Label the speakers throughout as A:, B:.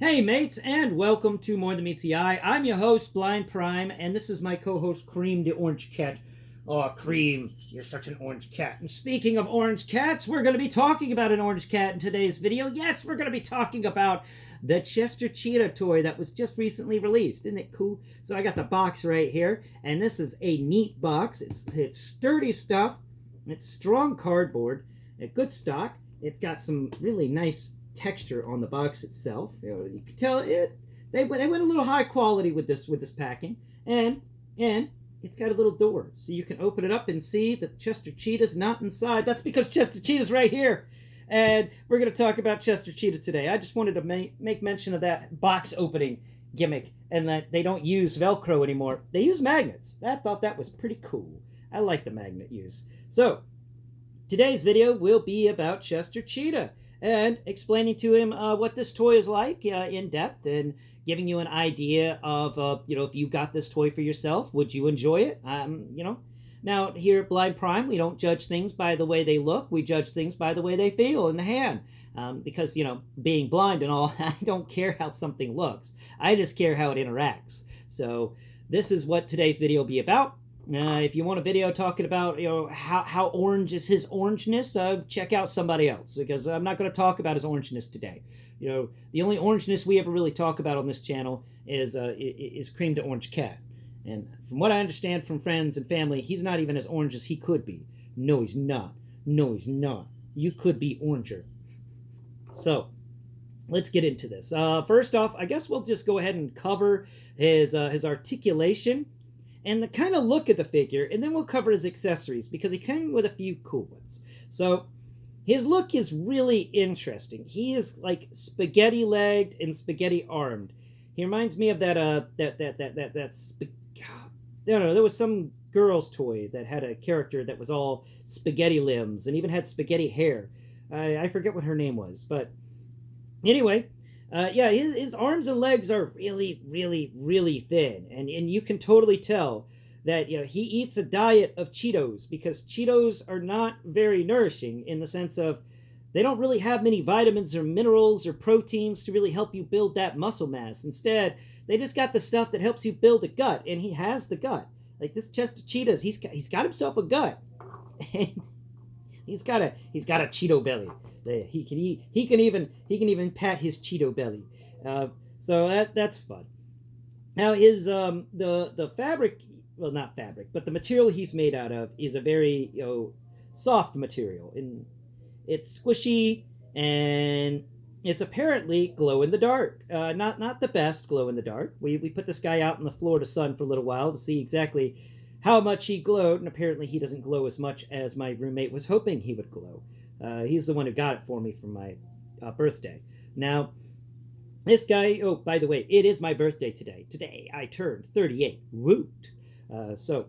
A: Hey mates, and welcome to MtMtE. I'm your host, Blind Prime, and this is my co-host, Cream the Orange Cat. Oh, Cream, you're such an orange cat. And speaking of orange cats, we're going to be talking about an orange cat in today's video. Yes, we're going to be talking about the Chester Cheeto toy that was just recently released. Isn't it cool? So I got the box right here, and this is a neat box. It's sturdy stuff. It's strong cardboard, good stock. It's got some really nice texture on the box itself. You can tell they went a little high quality with this packing, and it's got a little door so you can open it up and see that Chester Cheetah's not inside. That's because Chester Cheetah's right here, and we're going to talk about Chester Cheetah today. I just wanted to make mention of that box opening gimmick and that they don't use Velcro anymore. They use magnets. I thought that was pretty cool. I like the magnet use. So today's video will be about Chester Cheetah and explaining to him what this toy is like in depth, and giving you an idea of, if you got this toy for yourself, would you enjoy it? Now here at Blind Prime, we don't judge things by the way they look. We judge things by the way they feel in the hand. Because, being blind and all, I don't care how something looks. I just care how it interacts. So this is what today's video will be about. If you want a video talking about how orange is his orangeness, check out somebody else, because I'm not going to talk about his orangeness today. The only orangeness we ever really talk about on this channel is Cream the Orange Cat, and from what I understand from friends and family, he's not even as orange as he could be. No, he's not. No, he's not. You could be oranger. So let's get into this. First off, I guess we'll just go ahead and cover his articulation and the kind of look at the figure, and then we'll cover his accessories, because he came with a few cool ones. So his look is really interesting. He is like spaghetti-legged and spaghetti-armed. He reminds me of that there was some girl's toy that had a character that was all spaghetti limbs and even had spaghetti hair. I forget what her name was, but anyway, his arms and legs are really, really, really thin, and you can totally tell that he eats a diet of Cheetos, because Cheetos are not very nourishing in the sense of they don't really have many vitamins or minerals or proteins to really help you build that muscle mass. Instead, they just got the stuff that helps you build a gut, and he has the gut. Like this Chester Cheetah, he's got himself a gut. He's got a Cheeto belly. He can even pat his Cheeto belly. So that's fun. Now his the fabric, well, not fabric, but the material he's made out of is a very soft material, and it's squishy, and it's apparently glow in the dark. Not the best glow in the dark. We put this guy out in the Florida sun for a little while to see exactly how much he glowed, and apparently he doesn't glow as much as my roommate was hoping he would glow. He's the one who got it for me for my birthday. Now, this guy, oh, by the way, it is my birthday today. Today I turned 38. Woot! So,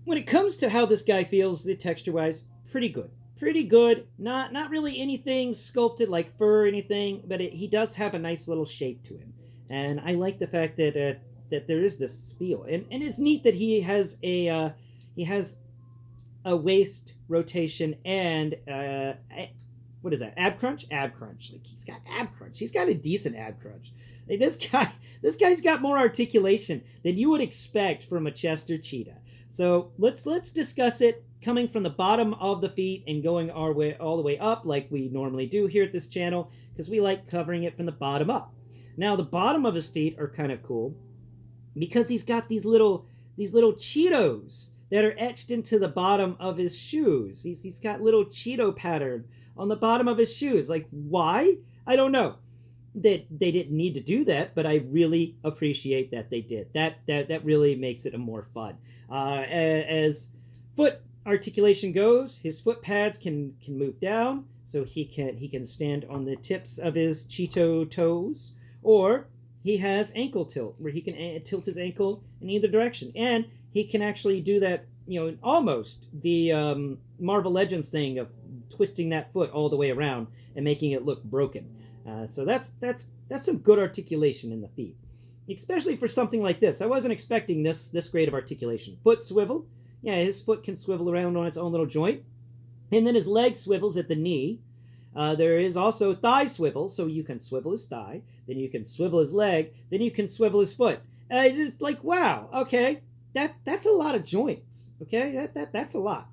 A: when it comes to how this guy feels, the texture-wise, pretty good. Pretty good. Not really anything sculpted like fur or anything, but he does have a nice little shape to him. And I like the fact that there is this feel, and it's neat that he has a waist rotation and what is that, ab crunch? Ab crunch. Like, he's got ab crunch. He's got a decent ab crunch. Like, this guy's got more articulation than you would expect from a Chester Cheetah. So let's discuss it, coming from the bottom of the feet and going all the way up, like we normally do here at this channel, because we like covering it from the bottom up. Now the bottom of his feet are kind of cool, because he's got these little Cheetos that are etched into the bottom of his shoes. He's got little Cheeto pattern on the bottom of his shoes. Like, why? I don't know. They didn't need to do that, but I really appreciate that they did. That really makes it a more fun. As foot articulation goes, his foot pads can move down, so he can stand on the tips of his Cheeto toes, or he has ankle tilt, where he can tilt his ankle in either direction, and he can actually do that, almost the Marvel Legends thing of twisting that foot all the way around and making it look broken. So that's some good articulation in the feet, especially for something like this. I wasn't expecting this great of articulation. Foot swivel, yeah, his foot can swivel around on its own little joint, and then his leg swivels at the knee. There is also thigh swivel, so you can swivel his thigh, then you can swivel his leg, then you can swivel his foot. It's just like, wow, okay, that's a lot of joints. Okay, that's a lot,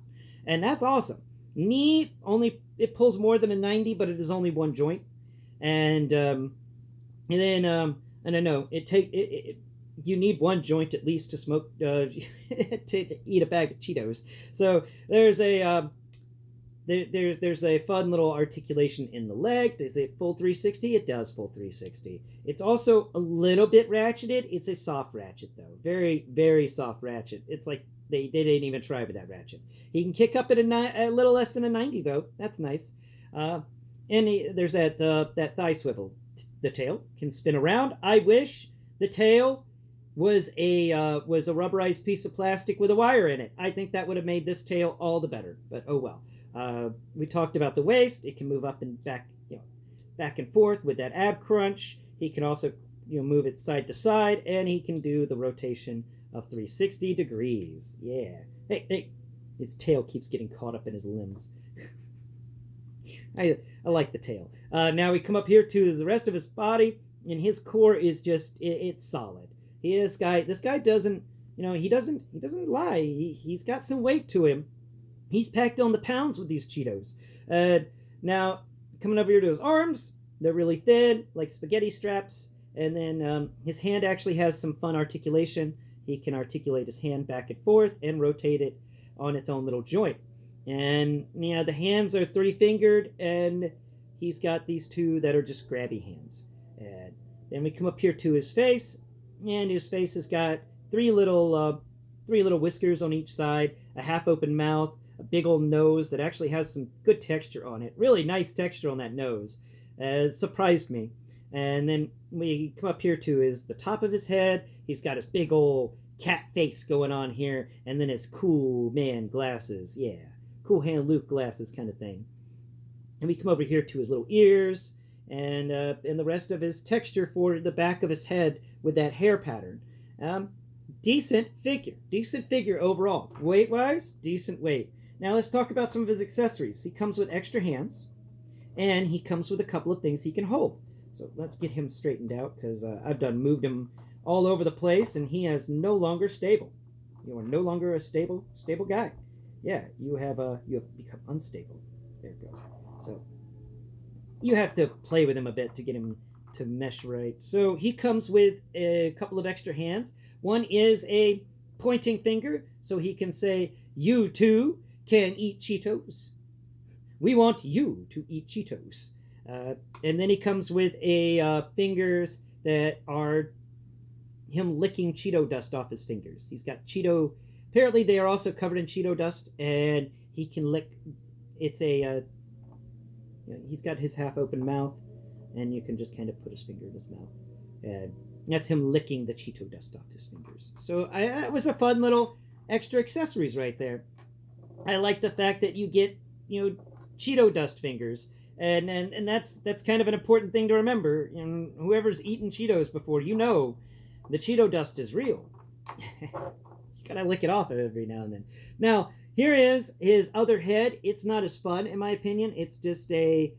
A: and that's awesome. Knee only it pulls more than a 90, but it is only one joint, and then I don't know. You need one joint at least to smoke to eat a bag of Cheetos. So there's a there's a fun little articulation in the leg. Does it full 360? It does full 360. It's also a little bit ratcheted. It's a soft ratchet though, very soft ratchet. It's like they didn't even try with that ratchet. He can kick up at a little less than a 90 though. That's nice. There's that thigh swivel. The tail can spin around. I wish the tail was a rubberized piece of plastic with a wire in it. I think that would have made this tail all the better. But oh well. We talked about the waist. It can move up and back, back and forth with that ab crunch. He can also move it side to side, and he can do the rotation of 360 degrees. Yeah. Hey. His tail keeps getting caught up in his limbs. I like the tail. Now we come up here to the rest of his body, and his core is just it's solid. This guy doesn't he doesn't lie. He's got some weight to him. He's packed on the pounds with these Cheetos. Now coming over here to his arms, they're really thin, like spaghetti straps, and then his hand actually has some fun articulation. He can articulate his hand back and forth and rotate it on its own little joint. And the hands are 3-fingered, and he's got these two that are just grabby hands. And then we come up here to his face, and his face has got three little whiskers on each side, a half-open mouth, a big old nose that actually has some good texture on it. Really nice texture on that nose. It surprised me. And then we come up here to the top of his head. He's got his big old cat face going on here, and then his cool man glasses. Yeah. Cool hand Luke glasses kind of thing. And we come over here to his little ears and the rest of his texture for the back of his head with that hair pattern. Decent figure overall. Weight wise, decent weight. Now let's talk about some of his accessories. He comes with extra hands, and he comes with a couple of things he can hold. So let's get him straightened out, because I've moved him all over the place, and he is no longer stable. You are no longer a stable guy. Yeah, you have become unstable. There it goes. So you have to play with him a bit to get him to mesh right. So he comes with a couple of extra hands. One is a pointing finger, so he can say, "You too can eat Cheetos. We want you to eat Cheetos." And then he comes with fingers that are him licking Cheeto dust off his fingers. He's got Cheeto. Apparently, they are also covered in Cheeto dust, and he can lick. It's he's got his half-open mouth, and you can just kind of put his finger in his mouth, and that's him licking the Cheeto dust off his fingers. So it was a fun little extra accessories right there. I like the fact that you get Cheeto dust fingers, and that's kind of an important thing to remember. And whoever's eaten Cheetos before, the Cheeto dust is real. Gotta lick it off every now and then. Now, here is his other head. It's not as fun, in my opinion. It's just a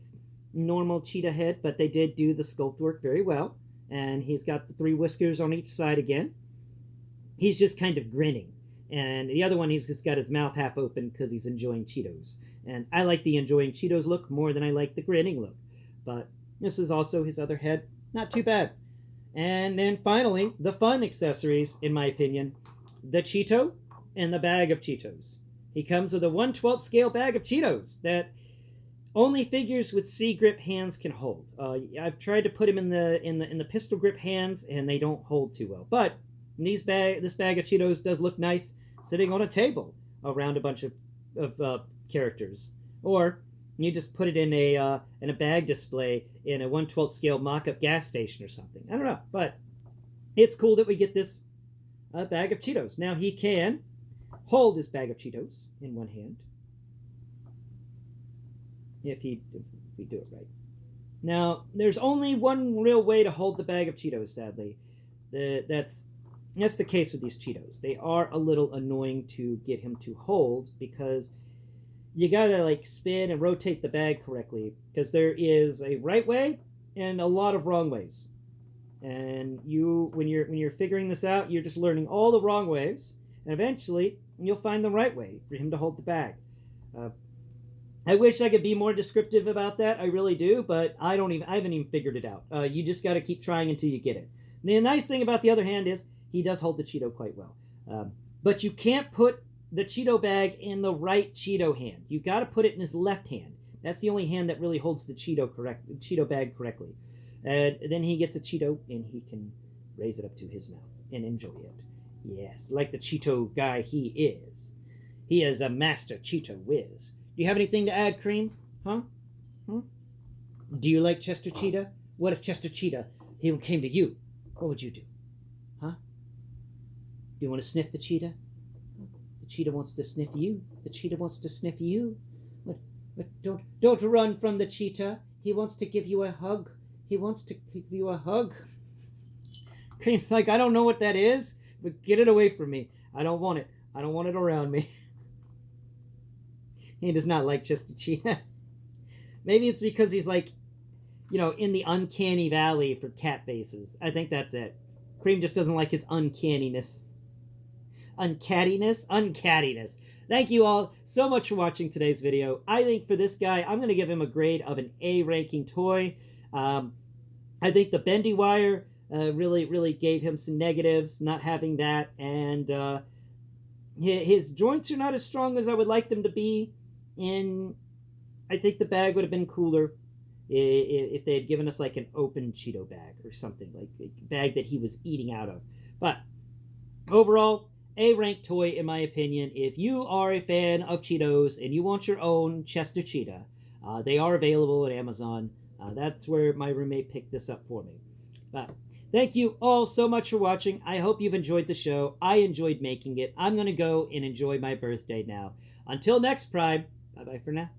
A: normal cheetah head, but they did do the sculpt work very well. And he's got the 3 whiskers on each side again. He's just kind of grinning. And the other one, he's just got his mouth half open because he's enjoying Cheetos. And I like the enjoying Cheetos look more than I like the grinning look. But this is also his other head. Not too bad. And then finally, the fun accessories, in my opinion. The Cheeto and the bag of Cheetos. He comes with a 1/12 scale bag of Cheetos that only figures with C-grip hands can hold. I've tried to put him in the pistol grip hands, and they don't hold too well. But this bag of Cheetos does look nice sitting on a table around a bunch of characters. Or you just put it in a bag display in a 1/12 scale mock-up gas station or something. I don't know, but it's cool that we get this bag of Cheetos. Now he can hold his bag of Cheetos in one hand, if we do it right. Now, there's only one real way to hold the bag of Cheetos, sadly. That's the case with these Cheetos. They are a little annoying to get him to hold, because you gotta like spin and rotate the bag correctly, because there is a right way and a lot of wrong ways. And when you're figuring this out, you're just learning all the wrong ways, and eventually you'll find the right way for him to hold the bag. Uh, I wish I could be more descriptive about that. I really do, but I haven't even figured it out. You just got to keep trying until you get it. And the nice thing about the other hand is he does hold the Cheeto quite well. But you can't put the Cheeto bag in the right Cheeto hand. You got to put it in his left hand. That's the only hand that really holds the Cheeto bag correctly. And then he gets a Cheeto and he can raise it up to his mouth and enjoy it. Yes, like the Cheeto guy he is. He is a master Cheeto whiz. Do you have anything to add, Cream? Huh? Do you like Chester Cheetah? What if Chester Cheetah came to you? What would you do? Huh? Do you want to sniff the cheetah? The cheetah wants to sniff you. The cheetah wants to sniff you. But don't run from the cheetah. He wants to give you a hug. He wants to give you a hug. Cream's like, I don't know what that is, but get it away from me. I don't want it. I don't want it around me. He does not like Chester Cheetah. Maybe it's because he's like, in the uncanny valley for cat faces. I think that's it. Cream just doesn't like his uncanniness. Uncattiness. Thank you all so much for watching today's video. I think for this guy, I'm going to give him a grade of an A ranking toy. I think the bendy wire really gave him some negatives, not having that. And his joints are not as strong as I would like them to be. And I think the bag would have been cooler if they had given us like an open Cheeto bag or something, like a bag that he was eating out of. But overall, A-rank toy in my opinion. If you are a fan of Cheetos and you want your own Chester Cheetah, they are available at Amazon. That's where my roommate picked this up for me. But thank you all so much for watching. I hope you've enjoyed the show. I enjoyed making it. I'm going to go and enjoy my birthday now. Until next Prime, bye-bye for now.